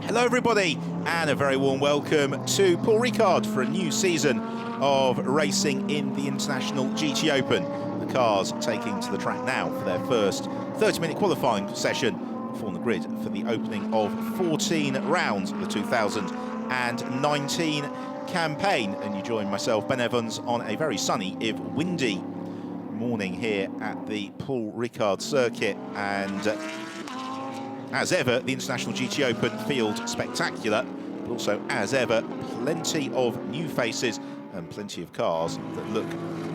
Hello everybody, and a very warm welcome to Paul Ricard for a new season of racing in the International GT Open. The cars taking to the track now for their first 30-minute qualifying session on the grid for the opening of 14 rounds of the 2019 campaign. And you join myself, Ben Evans, on a very sunny, if windy, morning here at the Paul Ricard circuit. And as ever, the International GT Open field spectacular, but also, as ever, plenty of new faces and plenty of cars that look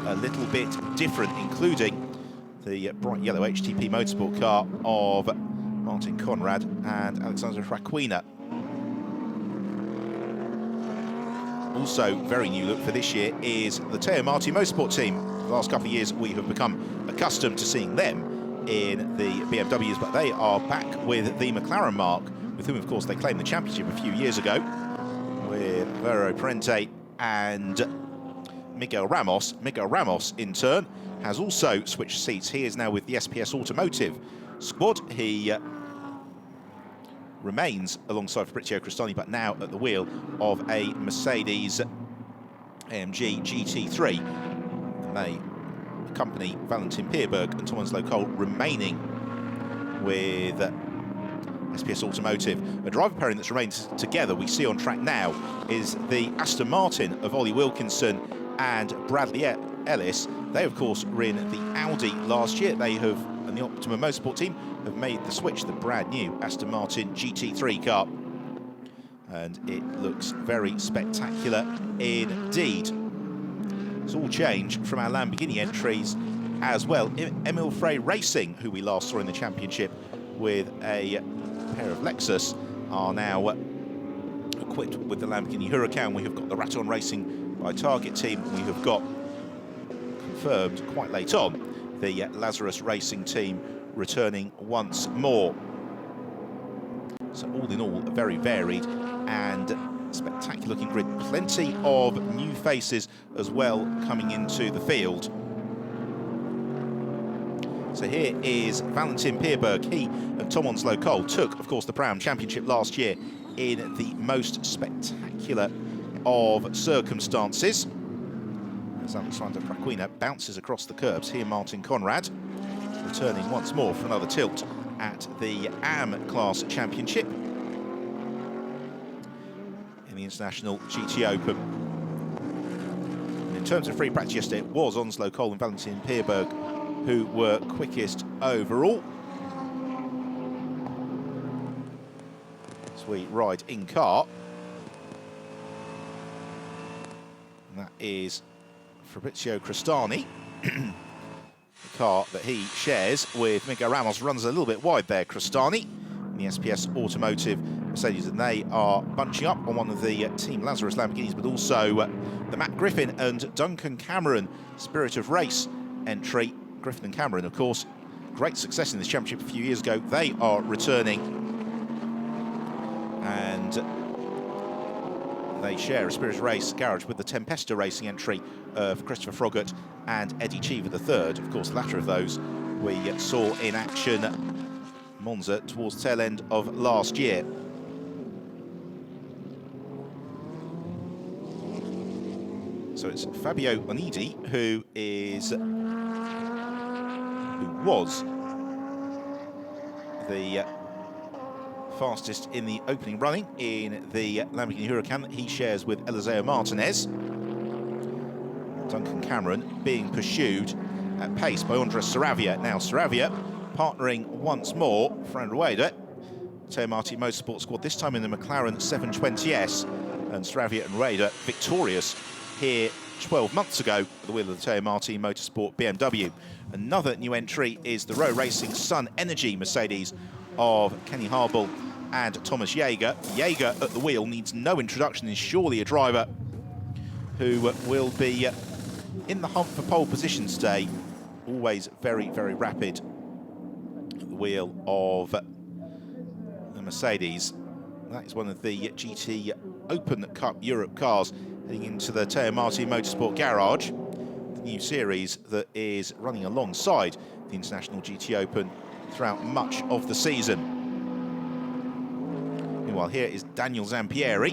a little bit different, including the bright yellow HTP Motorsport car of Martin Conrad and Alexander Raquina. Also, very new look for this year is the Teo Marti Motorsport team. The last couple of years, we have become accustomed to seeing them in the BMWs, but they are back with the McLaren mark, with whom, of course, they claimed the championship a few years ago, with Vero Parente and Miguel Ramos. Miguel Ramos, in turn, has also switched seats. He is now with the SPS Automotive squad. He remains alongside Fabrizio Cristani, but now at the wheel of a Mercedes AMG GT3. And they accompany Valentin Pierberg and Thomas Locol remaining with SPS Automotive. A driver pairing that's remained together we see on track now is the Aston Martin of Ollie Wilkinson and Bradley Ellis. They, of course, were in the Audi last year. They have, and the Optima Motorsport team, have made the switch, the brand new Aston Martin GT3 car. And it looks very spectacular indeed. It's all changed from our Lamborghini entries as well. Emil Frey Racing, who we last saw in the championship with a pair of Lexus, are now equipped with the Lamborghini Huracan. We have got the Raton Racing by Target team. We have got confirmed quite late on the Lazarus Racing team returning once more. So all in all, a very varied and spectacular looking grid. Plenty of new faces as well coming into the field. So here is Valentin Pierberg. He and Tom Locol took, of course, the Brown Championship last year in the most spectacular of circumstances. As Alexander Raquina bounces across the curbs, here Martin Conrad returning once more for another tilt at the AM Class Championship in the International GT Open. And in terms of free practice yesterday, it was Onslow Cole and Valentin Pierberg who were quickest overall. As we ride in car. And that is Fabrizio Cristani. The car that he shares with Miguel Ramos runs a little bit wide there, Cristani, in the SPS Automotive Mercedes, and they are bunching up on one of the Team Lazarus Lamborghinis, but also the Matt Griffin and Duncan Cameron Spirit of Race entry. Griffin and Cameron, of course, great success in this championship a few years ago. They are returning, and they share a Spirit of Race garage with the Tempesta Racing entry of Christopher Froggatt and Eddie Cheever III. Of course, the latter of those we saw in action Monza towards the tail end of last year. So it's Fabio Onidi who was the fastest in the opening running in the Lamborghini Huracan that he shares with Eliseo Martinez. Duncan Cameron being pursued at pace by Andres Saravia. Now Saravia partnering once more for Rueda, Teo Marti Motorsport squad, this time in the McLaren 720S, and Saravia and Rueda victorious here 12 months ago at the wheel of the Teo Marti Motorsport BMW. Another new entry is the Rowe Racing Sun Energy Mercedes of Kenny Harble and Thomas Jaeger. Jaeger at the wheel needs no introduction, is surely a driver who will be in the hunt for pole position today. Always very, very rapid at the wheel of the Mercedes. That is one of the GT Open Cup Europe cars heading into the Teo Marti Motorsport Garage, the new series that is running alongside the International GT Open throughout much of the season. Meanwhile, here is Daniel Zampieri,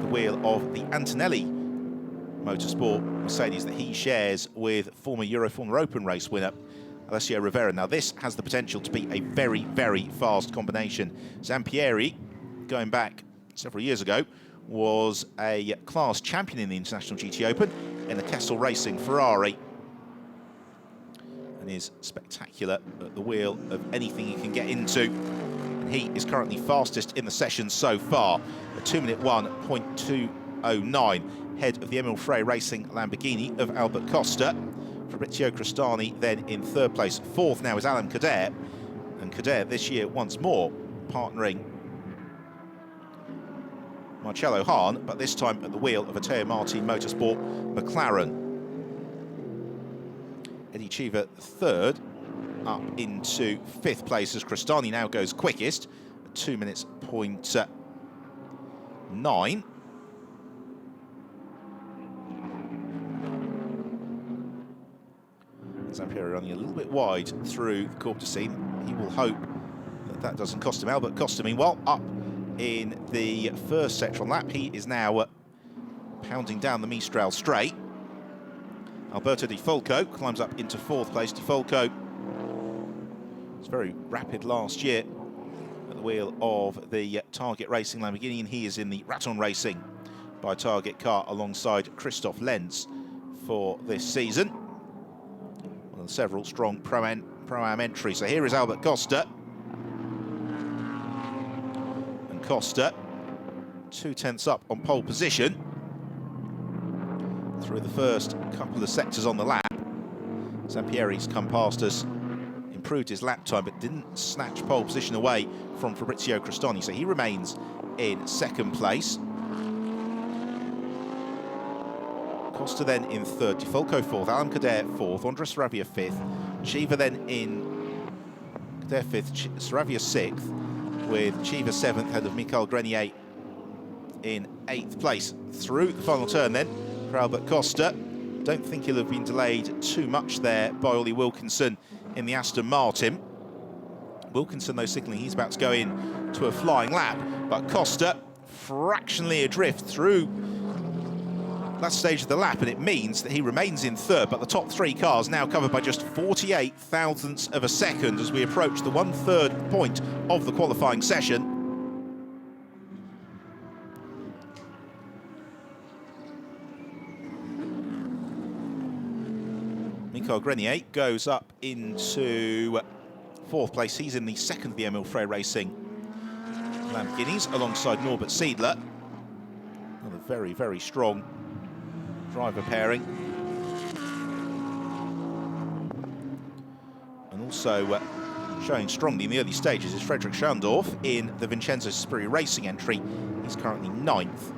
the wheel of the Antonelli Motorsport Mercedes that he shares with former Euro Formula Open race winner Alessio Rivera. Now, this has the potential to be a very, very fast combination. Zampieri, going back several years ago, was a class champion in the International GT Open in the Kessel Racing Ferrari, and is spectacular at the wheel of anything he can get into. And he is currently fastest in the session so far, a 2-minute 1.209, head of the Emil Frey Racing Lamborghini of Albert Costa. Fabrizio Crostani then in third place. Fourth now is Alain Cadet, and Cadet this year once more partnering Marcello Hahn, but this time at the wheel of a Teo Martin Motorsport McLaren. Eddie Cheever third, up into fifth place as Crostani now goes quickest, 2 minutes 0.9. Zampieri running a little bit wide through the Corp de Scene. He will hope that that doesn't cost him. Albert Costa, meanwhile, up in the first sector on lap. He is now pounding down the Mistral straight. Alberto Di Folco climbs up into fourth place. Di Folco was very rapid last year at the wheel of the Target Racing Lamborghini, and he is in the Raton Racing by Target car alongside Christoph Lenz for this season. One of the several strong Pro-Am entries. So here is Albert Costa. And Costa, 2/10 up on pole position through the first couple of sectors on the lap. Zampieri's come past us, improved his lap time, but didn't snatch pole position away from Fabrizio Crostani, so he remains in second place. Costa then in third, Di Folco fourth, Alain Cadet fourth, Andres Sarabia fifth, Cheever then in Cadet fifth, Sarabia sixth, with Cheever seventh, head of Michael Grenier in eighth place. Through the final turn then for Albert Costa. Don't think he'll have been delayed too much there by Ollie Wilkinson in the Aston Martin. Wilkinson, though, signalling he's about to go in to a flying lap, but Costa fractionally adrift through that stage of the lap, and it means that he remains in third, but the top three cars now covered by just 48 thousandths of a second as we approach the 1/3 point of the qualifying session. Michael Grenier goes up into fourth place. He's in the second of the Emil Frey Racing Lamborghinis alongside Norbert Seidler. Another very, very strong driver pairing. And also showing strongly in the early stages is Frederick Schandorf in the Vincenzo Spiri Racing entry. He's currently ninth,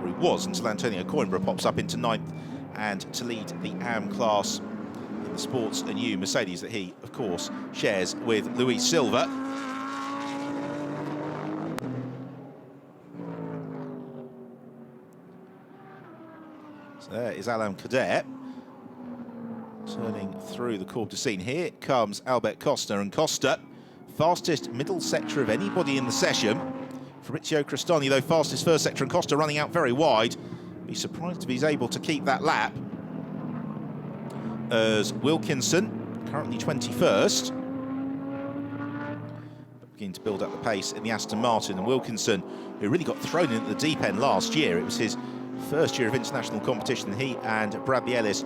or he was, until Antonio Coimbra pops up into ninth and to lead the AM class in the Sports and U Mercedes that he, of course, shares with Luis Silva. So there is Alain Cadet turning through the Corp de Scene. Here comes Albert Costa, and Costa, fastest middle sector of anybody in the session. Fabrizio Crostani, though, fastest first sector, and Costa running out very wide. Be surprised if he's able to keep that lap, as Wilkinson, currently 21st, beginning to build up the pace in the Aston Martin. And Wilkinson, who really got thrown in at the deep end last year, it was his first year of international competition. He and Bradley Ellis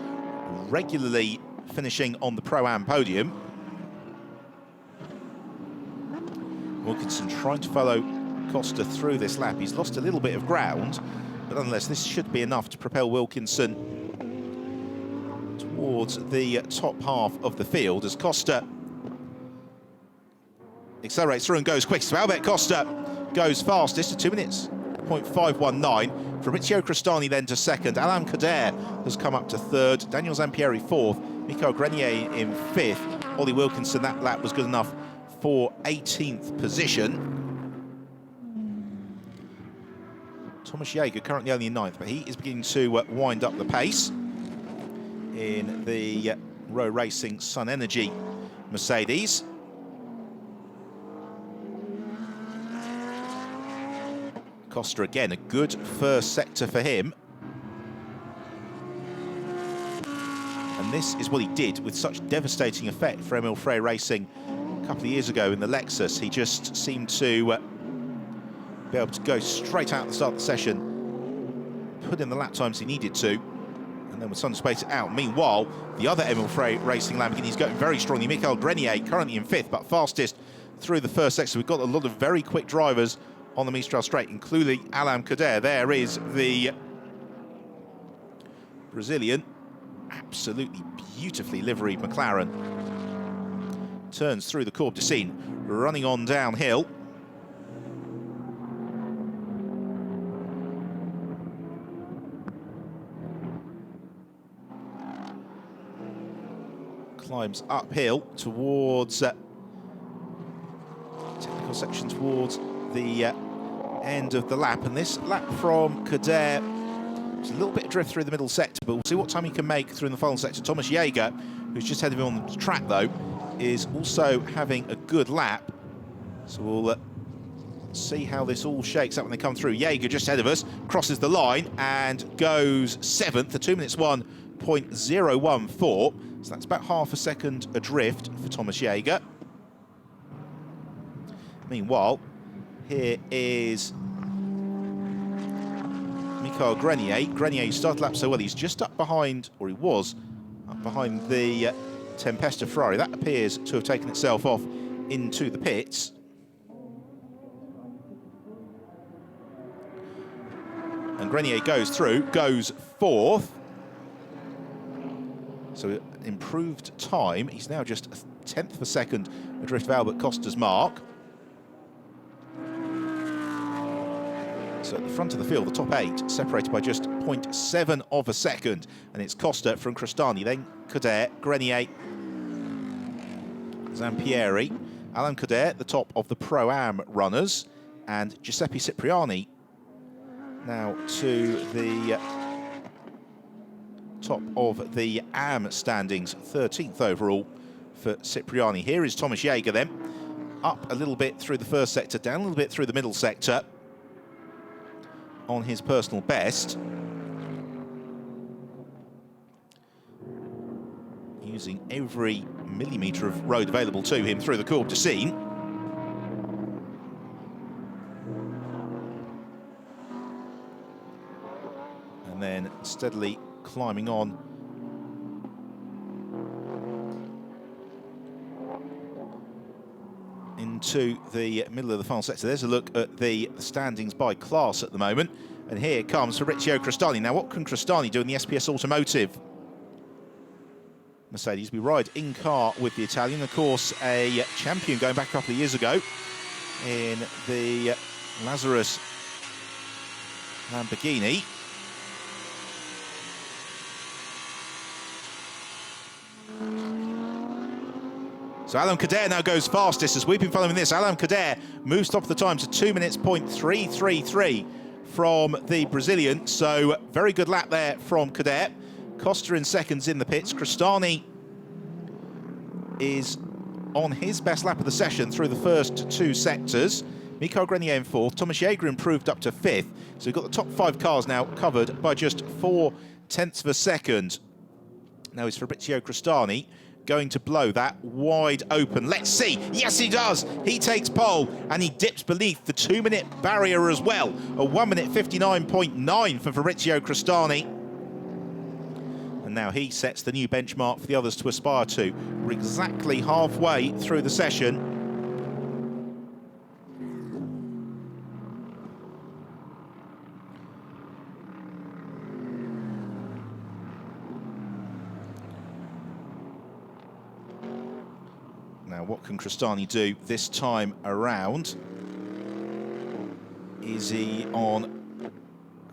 regularly finishing on the Pro-Am podium. Wilkinson trying to follow Costa through this lap. He's lost a little bit of ground, but nonetheless, this should be enough to propel Wilkinson towards the top half of the field as Costa accelerates through and goes quick. So Albert Costa goes fastest at 2 minutes 0.519. Fabrizio Crostani then to second. Alain Cadet has come up to third. Daniel Zampieri fourth. Michael Grenier in fifth. Ollie Wilkinson, that lap was good enough for 18th position. Thomas Jaeger currently only in ninth, but he is beginning to wind up the pace in the Rowe Racing Sun Energy Mercedes. Costa again, a good first sector for him. And this is what he did with such devastating effect for Emil Frey Racing a couple of years ago in the Lexus. He just seemed to be able to go straight out at the start of the session, put in the lap times he needed to, and then with some space out. Meanwhile, the other Emil Frey Racing Lamborghini is going very strongly. Michael Grenier currently in 5th, but fastest through the first sector. We've got a lot of very quick drivers on the Mistral Straight, including Alain Cadet. There is the Brazilian, absolutely beautifully liveried McLaren. Turns through the Courbe du Cygne, running on downhill. Climbs uphill towards technical section towards the end of the lap, and this lap from Cadet is a little bit adrift through the middle sector, but we'll see what time he can make through in the final sector. Thomas Jaeger, who's just ahead of him on the track though, is also having a good lap, so we'll see how this all shakes up when they come through. Jaeger just ahead of us, crosses the line and goes 7th, a 2 minutes 1.014. So that's about half a second adrift for Thomas Jaeger. Meanwhile, here is Michael Grenier. Grenier started lap so well, he's just up behind, or he was, up behind the Tempesta Ferrari. That appears to have taken itself off into the pits. And Grenier goes through, goes 4th. So improved time. He's now just a 10th of a second adrift of Albert Costa's mark. So at the front of the field, the top 8 separated by just 0.7 of a second. And it's Costa from Crestani, then Cadet, Grenier, Zampieri, Alain Cadet, the top of the Pro-Am runners, and Giuseppe Cipriani now to the top of the AM standings, 13th overall for Cipriani. Here is Thomas Jaeger then, up a little bit through the first sector, down a little bit through the middle sector on his personal best. Using every millimetre of road available to him through the Courbe du Cygne. And then steadily climbing on into the middle of the final sector. There's a look at the standings by class at the moment. And here comes Fabrizio Crestani. Now, what can Crestani do in the SPS Automotive Mercedes? We ride in car with the Italian, of course, a champion going back a couple of years ago in the Lazarus Lamborghini. So Alain Cadet now goes fastest as we've been following this. Alain Cadet moves top of the time to 2 minutes 0.333 from the Brazilian. So very good lap there from Cadet. Costa in seconds in the pits. Crestani is on his best lap of the session through the first 2 sectors. Michael Grenier in 4th. Thomas Jaeger improved up to 5th. So we've got the top 5 cars now covered by just 0.4 of a second. Now it's Fabrizio Crestani going to blow that wide open. Let's see. Yes, he does. He takes pole and he dips beneath the 2 minute barrier as well. A 1 minute 59.9 for Fabrizio Crestani. And now he sets the new benchmark for the others to aspire to. We're exactly halfway through the session. Now, what can Crestani do this time around? Is he on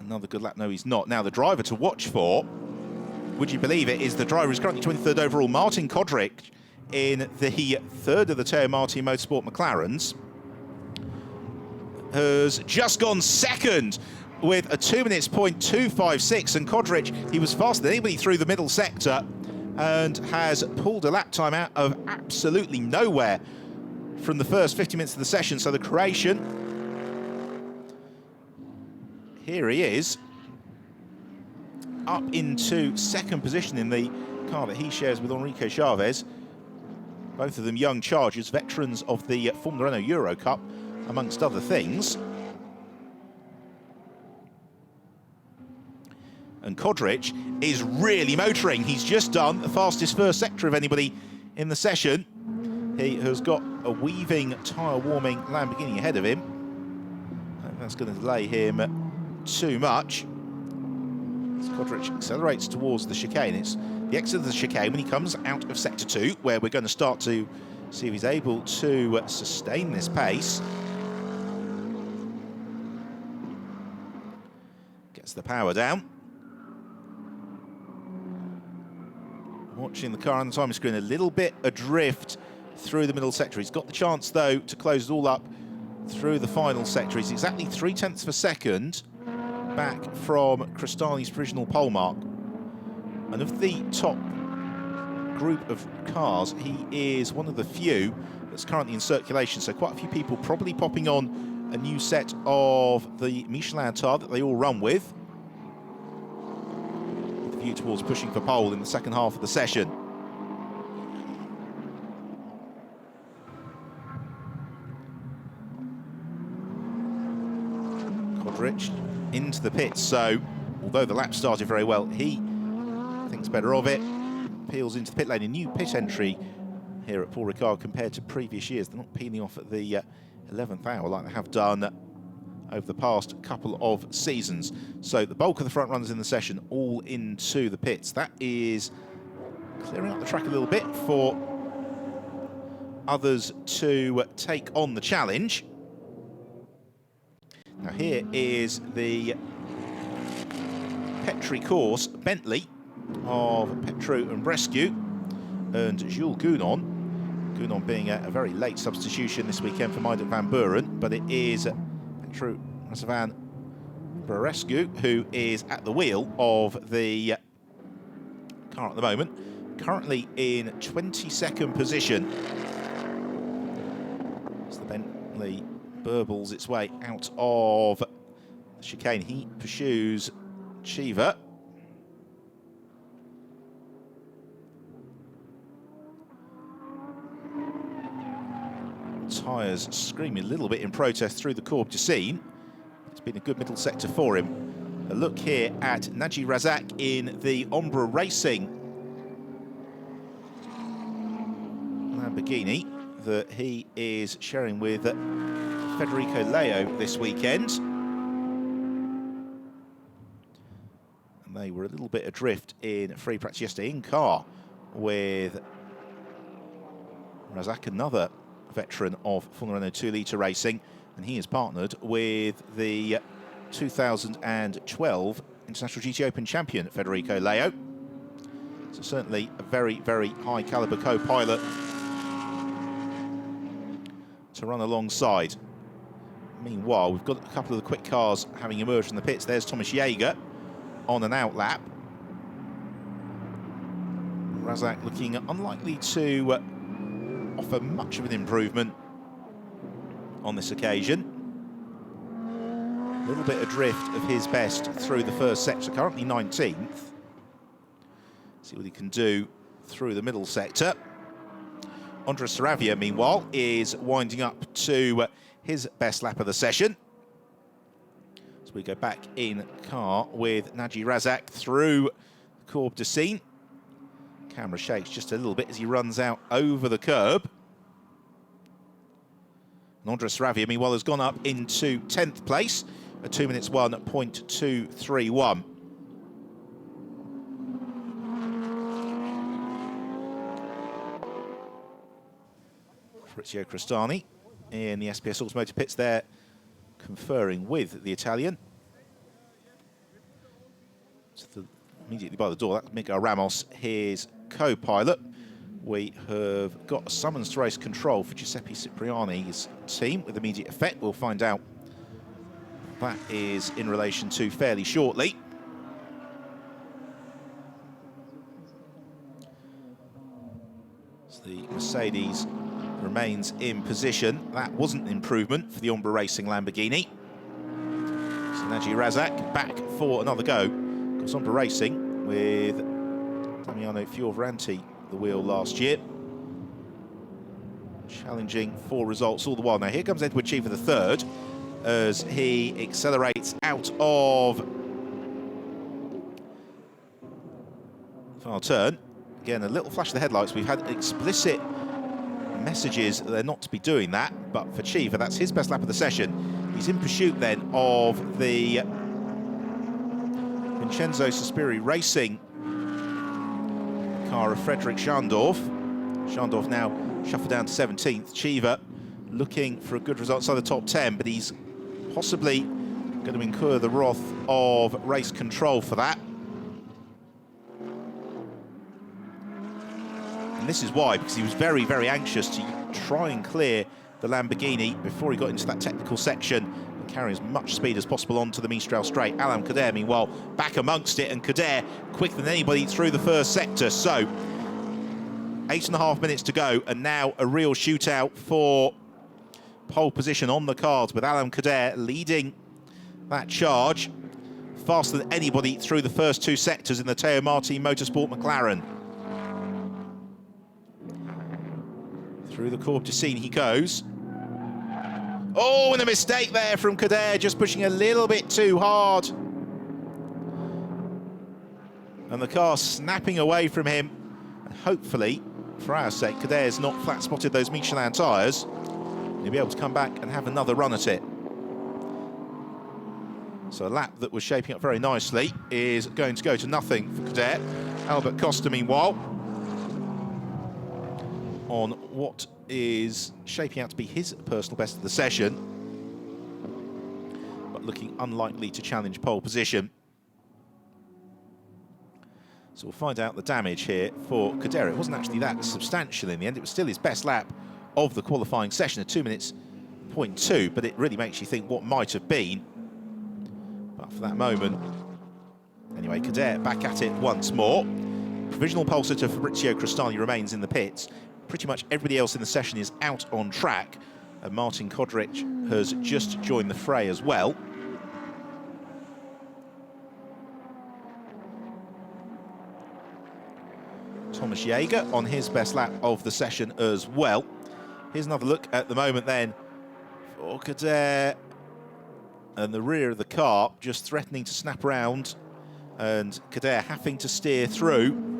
another good lap? No, he's not. Now, the driver to watch for, would you believe it, is the driver who's currently 23rd overall, Martin Kodrick, in the 3rd of the Teo Martin Motorsport McLarens. Has just gone 2nd with a 2 minutes 0.256, and Kodrick, he was faster than anybody through the middle sector and has pulled a lap time out of absolutely nowhere from the first 50 minutes of the session. So the Croatian here he is, up into second position in the car that he shares with Enrique Chavez. Both of them young chargers, veterans of the Formula Renault Euro Cup, amongst other things. And Kodrich is really motoring. He's just done the fastest first sector of anybody in the session. He has got a weaving, tyre-warming Lamborghini ahead of him. I don't think that's going to delay him too much. As Kodrich accelerates towards the chicane. It's the exit of the chicane when he comes out of Sector 2, where we're going to start to see if he's able to sustain this pace. Gets the power down. Watching the car on the timing screen, a little bit adrift through the middle sector. He's got the chance, though, to close it all up through the final sector. He's exactly 0.3 of a second back from Cristani's provisional pole mark. And of the top group of cars, he is one of the few that's currently in circulation. So quite a few people probably popping on a new set of the Michelin tire that they all run with a view towards pushing for pole in the second half of the session. Kodrich into the pits, so although the lap started very well, he thinks better of it. Peels into the pit lane. A new pit entry here at Paul Ricard compared to previous years. They're not peeling off at the 11th hour like they have done over the past couple of seasons. So the bulk of the front runners in the session all into the pits. That is clearing up the track a little bit for others to take on the challenge. Now here is the Petri course, Bentley of Petru and Brescu and Jules Gounon. Gounon being a very late substitution this weekend for Maiden van Buren, but it is Petru Razavan Brescu who is at the wheel of the car at the moment, currently in 22nd position. As the Bentley burbles its way out of the chicane, he pursues Cheever. Tyres screaming a little bit in protest through the Courbe du Cygne. It's been a good middle sector for him. A look here at Naji Razak in the Ombra Racing Lamborghini that he is sharing with Federico Leo this weekend. And they were a little bit adrift in free practice yesterday in car with Razak, another veteran of Formula Renault 2-litre racing, and he is partnered with the 2012 International GT Open champion Federico Leo. So certainly a very, very high caliber co-pilot to run alongside. Meanwhile, we've got a couple of the quick cars having emerged from the pits. There's Thomas Jaeger on an outlap. Razak looking unlikely to offer much of an improvement on this occasion. A little bit adrift of his best through the first sector, currently 19th. See what he can do through the middle sector. Andres Saravia, meanwhile, is winding up to his best lap of the session. So we go back in car with Naji Razak through Courbe du Cygne. Camera shakes just a little bit as he runs out over the curb. And Andres Saravia, meanwhile, has gone up into 10th place at 2 minutes 1.231. Fabrizio Cristani in the SPS Automotive pits there, conferring with the Italian. So immediately by the door, that's Miguel Ramos, his co-pilot. We have got a summons to race control for Giuseppe Cipriani's team with immediate effect. We'll find out what that is in relation to fairly shortly. So the Mercedes remains in position. That wasn't an improvement for the Ombra Racing Lamborghini. So Naji Razak back for another go. Goes on to racing with Damiano Fioravanti the wheel last year. Challenging for results all the while. Now here comes Edward Cheever the third as he accelerates out of final turn. Again, a little flash of the headlights. We've had explicit messages that they're not to be doing that, but for Cheever, that's his best lap of the session. He's in pursuit then of the Vincenzo Sospiri Racing car of Frederick Schandorf. Schandorf now shuffled down to 17th. Cheever looking for a good result inside the top 10, but he's possibly going to incur the wrath of race control for that. And this is why, because he was very, very anxious to try and clear the Lamborghini before he got into that technical section and carry as much speed as possible onto the Mistral straight. Alam Kader, meanwhile, back amongst it, and Kader quicker than anybody through the first sector. So 8.5 minutes to go, and now a real shootout for pole position on the cards, with Alam Kader leading that charge faster than anybody through the first two sectors in the Teo Martin Motorsport McLaren. Through the Courbe du Cygne he goes. Oh, and a mistake there from Kader, just pushing a little bit too hard. And the car snapping away from him. And hopefully, for our sake, Kader's not flat-spotted those Michelin tyres. He'll be able to come back and have another run at it. So a lap that was shaping up very nicely is going to go to nothing for Kader. Albert Costa, meanwhile, on what is shaping out to be his personal best of the session, but looking unlikely to challenge pole position. So we'll find out the damage here for Kader. It wasn't actually that substantial in the end. It was still his best lap of the qualifying session at 2 minutes 0.2, but it really makes you think what might have been. But for that moment, anyway, Kader back at it once more. Provisional pole sitter Fabrizio Crostani remains in the pits. Pretty much everybody else in the session is out on track, and Martin Kodrich has just joined the fray as well. Thomas Jaeger on his best lap of the session as well. Here's another look at the moment then for Kader, and the rear of the car just threatening to snap around, and Kader having to steer through.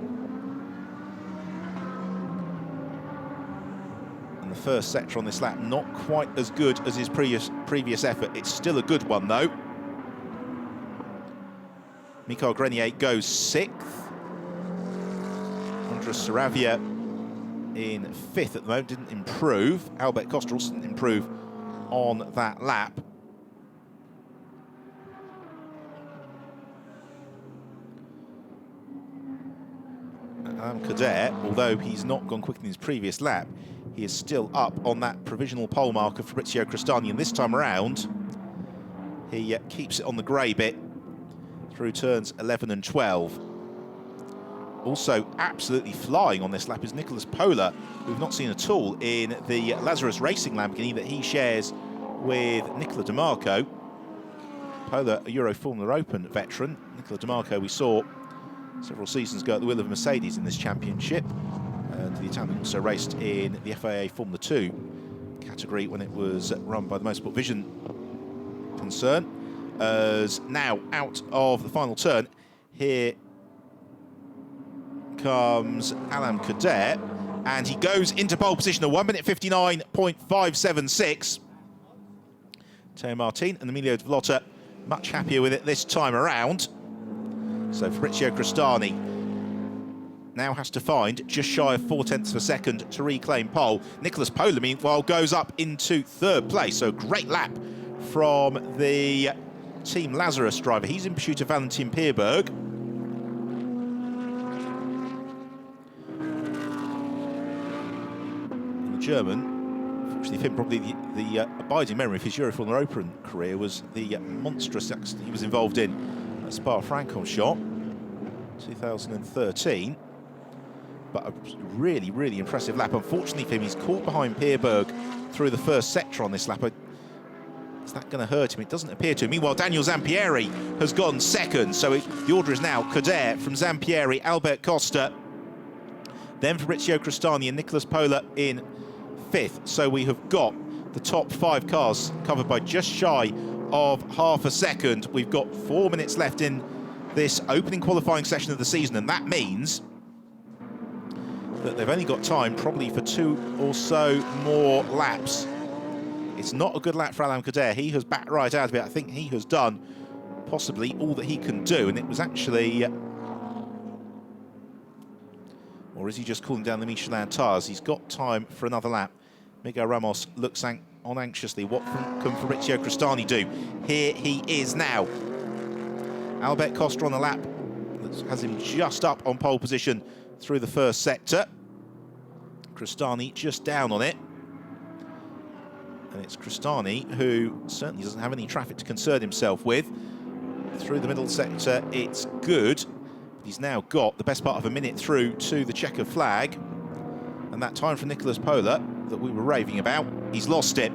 The first sector on this lap not quite as good as his previous effort. It's still a good one though. Mikael Grenier goes 6th. Andres Saravia in 5th at the moment, didn't improve. Albert Costa also didn't improve on that lap. Kader, although he's not gone quicker than his previous lap, he is still up on that provisional pole mark of Fabrizio Crostani, and this time around he keeps it on the grey bit through turns 11 and 12. Also absolutely flying on this lap is Nicolas Pola, who we've not seen at all in the Lazarus Racing Lamborghini that he shares with Nicola Di Marco. Pola, a Euro Formula Open veteran. Nicola Di Marco we saw several seasons ago at the wheel of Mercedes in this championship. And the Italian also raced in the FIA Formula 2 category when it was run by the Motorsport Vision concern. As now out of the final turn, here comes Alam Kader, and he goes into pole position at 1 minute 59.576. Teo Martin and Emilio De Vlotta much happier with it this time around. So Fabrizio Crostani now has to find just shy of 0.4 of a second to reclaim pole. Nicolas Pola, meanwhile, goes up into 3rd place. So great lap from the Team Lazarus driver. He's in pursuit of Valentin Pierberg. And the German, unfortunately for him, probably the abiding memory of his Euro Formula Open career was the monstrous accident he was involved in at Spa-Francorchamps 2013. But a really, really impressive lap. Unfortunately for him, he's caught behind Pierberg through the first sector on this lap. Is that going to hurt him? It doesn't appear to. Meanwhile, Daniel Zampieri has gone second. So the order is now Cadet from Zampieri, Albert Costa, then Fabrizio Cristani and Nicolas Pola in 5th. So we have got the top 5 cars covered by just shy of half a second. We've got 4 minutes left in this opening qualifying session of the season, and that means that they've only got time probably for 2 or so more laps. It's not a good lap for Alain Cadet. He has backed right out of it. I think he has done possibly all that he can do, and it was actually... or is he just cooling down the Michelin tyres? He's got time for another lap. Miguel Ramos looks on anxiously. What can Fabrizio Cristani do? Here he is now. Albert Costa on the lap. That has him just up on pole position through the first sector. Cristani just down on it. And it's Cristani who certainly doesn't have any traffic to concern himself with. Through the middle sector, it's good. He's now got the best part of a minute through to the checker flag. And that time from Nicolas Pola that we were raving about, he's lost it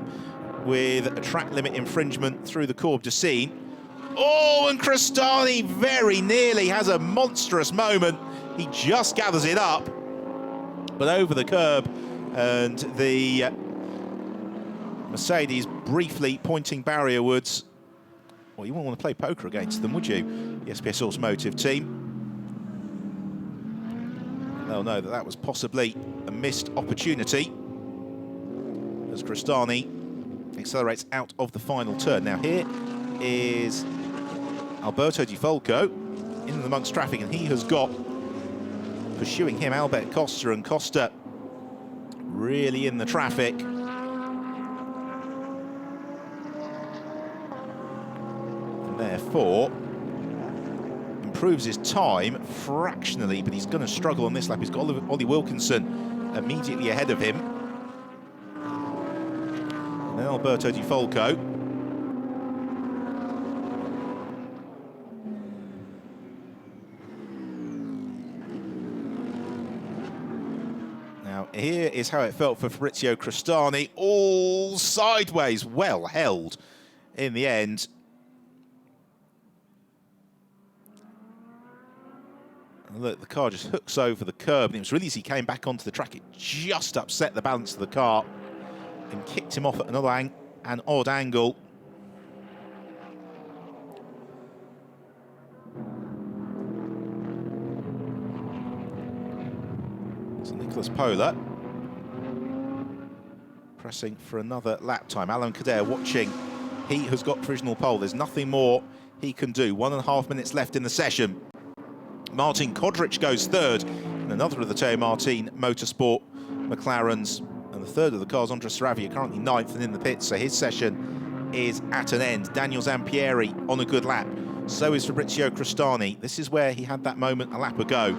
with a track limit infringement through the Courbe du Cygne. Oh, and Cristani very nearly has a monstrous moment. He just gathers it up, but over the curb, and the Mercedes briefly pointing barrierwards. Well, you wouldn't want to play poker against them, would you? The SPS Automotive team. They'll know that that was possibly a missed opportunity as Cristani accelerates out of the final turn. Now here is Alberto Di Folco in amongst traffic, and he has got, pursuing him, Albert Costa, and Costa really in the traffic. Therefore, improves his time fractionally, but he's going to struggle on this lap. He's got Ollie Wilkinson immediately ahead of him. And then Alberto Di Folco. Now, here is how it felt for Fabrizio Cristani. All sideways, well held in the end. Look, the car just hooks over the curb, and it was really as he came back onto the track, it just upset the balance of the car and kicked him off at an odd angle. So Nicolas Pola pressing for another lap time. Alain Cadet watching. He has got provisional pole. There's nothing more he can do. 1.5 minutes left in the session. Martin Kodrich goes 3rd, and another of the Teo Martin Motorsport McLarens, and the 3rd of the cars, Andres Saravia, currently 9th and in the pits, so his session is at an end. Daniel Zampieri on a good lap. So is Fabrizio Cristani. This is where he had that moment a lap ago.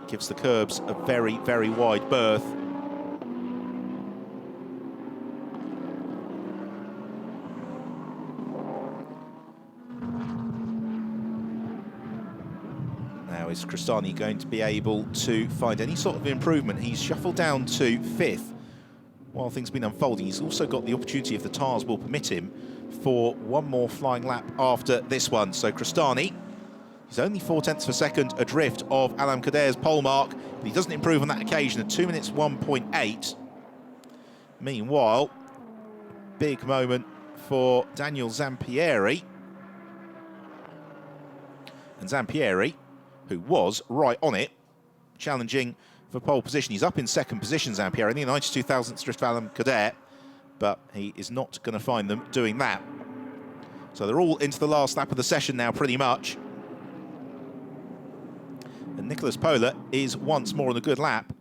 Gives the curbs a very, very wide berth. Is Cristani going to be able to find any sort of improvement? He's shuffled down to 5th while things have been unfolding. He's also got the opportunity, if the tyres will permit him, for one more flying lap after this one. So Cristani, he's only 0.4 of a second adrift of Alain Cadet's pole mark, but he doesn't improve on that occasion at 2 minutes 1.8. Meanwhile, big moment for Daniel Zampieri. And Zampieri, who was right on it, challenging for pole position. He's up in 2nd position, Zampieri, only a 92 thousandths drift of Alain Cadet, but he is not going to find them doing that. So they're all into the last lap of the session now, pretty much. And Nicolas Pola is once more on a good lap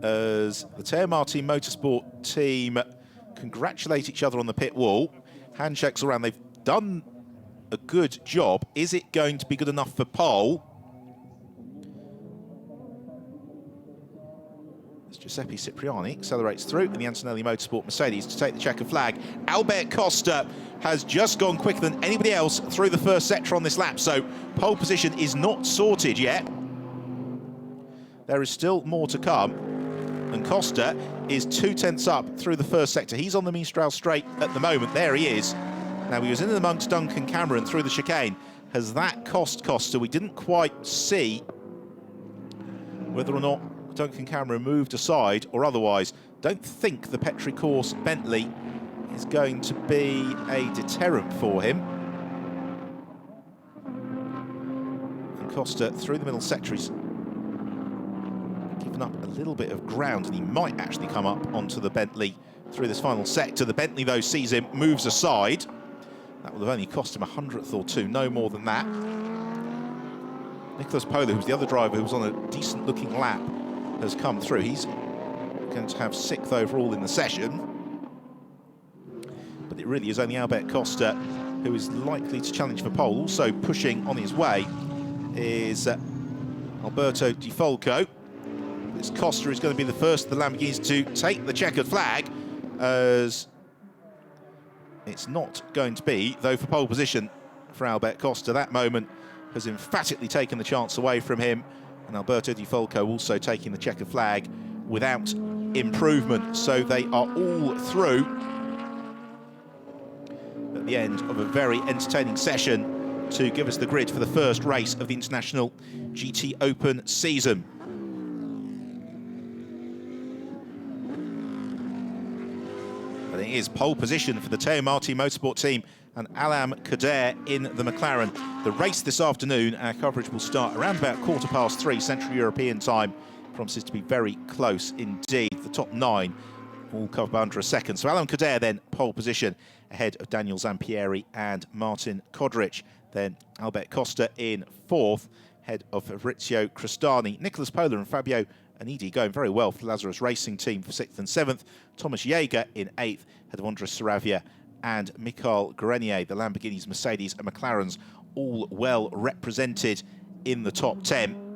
as the Teo Martin Motorsport team congratulate each other on the pit wall. Handshakes around. They've done a good job. Is it going to be good enough for pole? As Giuseppe Cipriani accelerates through in the Antonelli Motorsport Mercedes to take the checker flag. Albert Costa has just gone quicker than anybody else through the first sector on this lap, so pole position is not sorted yet. There is still more to come. And Costa is 2/10 up through the first sector. He's on the Mistral straight at the moment. There he is. Now, he was in amongst Duncan Cameron through the chicane. Has that cost Costa? We didn't quite see whether or not Duncan Cameron moved aside or otherwise. Don't think the Petri Course Bentley is going to be a deterrent for him. And Costa through the middle sector, he's given up a little bit of ground, and he might actually come up onto the Bentley through this final sector. The Bentley, though, sees him, moves aside. That will have only cost him a hundredth or two, no more than that. Nicholas Pola, who's the other driver who was on a decent-looking lap, has come through. He's going to have 6th overall in the session. But it really is only Albert Costa who is likely to challenge for pole. Also pushing on his way is Alberto Di Folco. This Costa is going to be the first of the Lamborghinis to take the checkered flag, as it's not going to be, though, for pole position for Albert Costa. That moment has emphatically taken the chance away from him, and Alberto Di Folco also taking the checkered flag without improvement. So they are all through at the end of a very entertaining session to give us the grid for the first race of the International GT Open season. But it is pole position for the Teo Marti Motorsport team and Alam Kader in the McLaren. The race this afternoon, our coverage will start around about 3:15 Central European time. Promises to be very close indeed. The top 9 all covered by under a second. So Alam Kader then pole position ahead of Daniel Zampieri and Martin Kodrich. Then Albert Costa in 4th, ahead of Fabrizio Crestani. Nicholas Pola and Fabio Anidi going very well for the Lazarus Racing team for 6th and 7th. Thomas Jaeger in 8th, ahead of Andres Saravia and Michael Grenier. The Lamborghinis, Mercedes and McLarens all well represented in the top 10.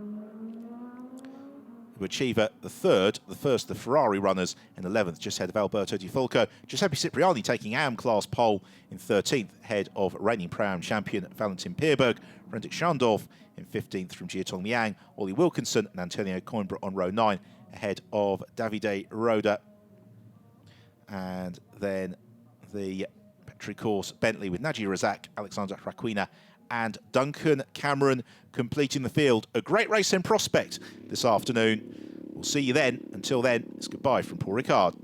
To achieve the 3rd, the first the Ferrari runners in 11th, just ahead of Alberto Di Folco. Giuseppe Cipriani taking AM class pole in 13th, ahead of reigning Pro-Am champion Valentin Pierberg. Fredrik Schandorf in 15th from Jiatong Liang. Ollie Wilkinson and Antonio Coimbra on row 9, ahead of Davide Roda. And then the Petri Course Bentley with Naji Razak, Alexander Raquina and Duncan Cameron completing the field. A great race in prospect this afternoon. We'll see you then. Until then, it's goodbye from Paul Ricard.